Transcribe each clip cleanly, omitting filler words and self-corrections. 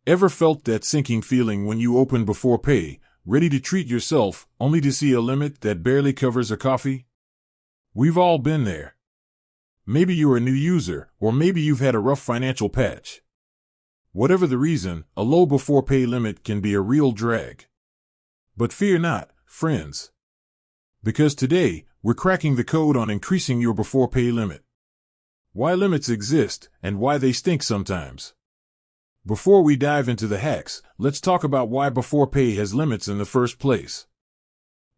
Ever felt that sinking feeling when you open Beforepay, ready to treat yourself, only to see a limit that barely covers a coffee? We've all been there. Maybe you're a new user, or maybe you've had a rough financial patch. Whatever the reason, a low Beforepay limit can be a real drag. But fear not, friends. Because today, we're cracking the code on increasing your Beforepay limit. Why limits exist, and why they stink sometimes. Before we dive into the hacks, let's talk about why Beforepay has limits in the first place.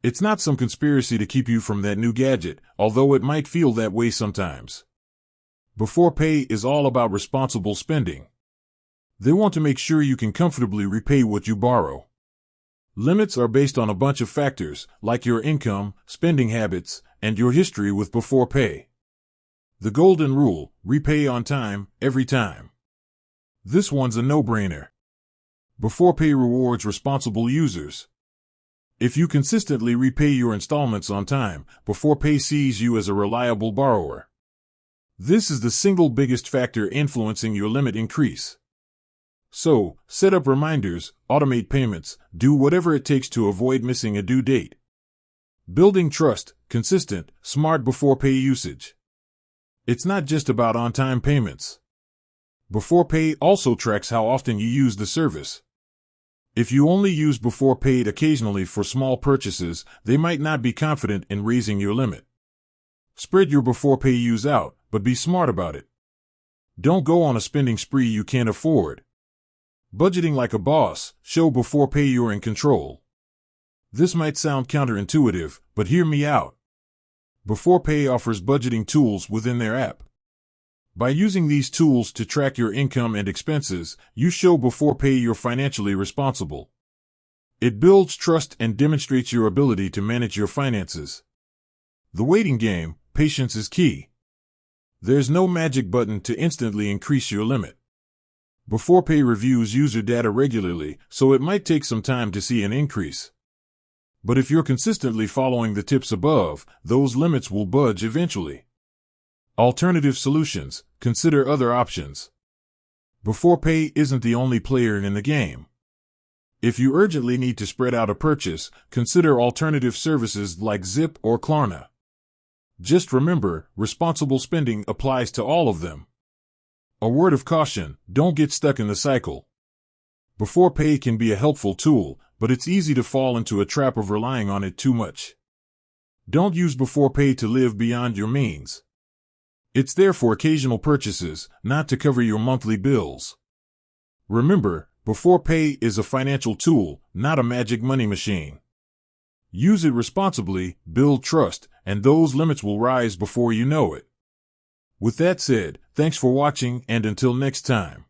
It's not some conspiracy to keep you from that new gadget, although it might feel that way sometimes. Beforepay is all about responsible spending. They want to make sure you can comfortably repay what you borrow. Limits are based on a bunch of factors, like your income, spending habits, and your history with Beforepay. The golden rule: repay on time, every time. This one's a no-brainer. Beforepay rewards responsible users. If you consistently repay your installments on time, Beforepay sees you as a reliable borrower. This is the single biggest factor influencing your limit increase. So, set up reminders, automate payments, do whatever it takes to avoid missing a due date. Building trust, consistent, smart Beforepay usage. It's not just about on-time payments. Beforepay also tracks how often you use the service. If you only use Beforepay occasionally for small purchases, they might not be confident in raising your limit. Spread your Beforepay use out, but be smart about it. Don't go on a spending spree you can't afford. Budgeting like a boss, show Beforepay you're in control. This might sound counterintuitive, but hear me out. Beforepay offers budgeting tools within their app. By using these tools to track your income and expenses, you show Beforepay you're financially responsible. It builds trust and demonstrates your ability to manage your finances. The waiting game, patience is key. There's no magic button to instantly increase your limit. Beforepay reviews user data regularly, so it might take some time to see an increase. But if you're consistently following the tips above, those limits will budge eventually. Alternative solutions: consider other options. Beforepay isn't the only player in the game. If you urgently need to spread out a purchase, consider alternative services like Zip or Klarna. Just remember, responsible spending applies to all of them. A word of caution: don't get stuck in the cycle. Beforepay can be a helpful tool, but it's easy to fall into a trap of relying on it too much. Don't use Beforepay to live beyond your means. It's there for occasional purchases, not to cover your monthly bills. Remember, Beforepay is a financial tool, not a magic money machine. Use it responsibly, build trust, and those limits will rise before you know it. With that said, thanks for watching, and until next time.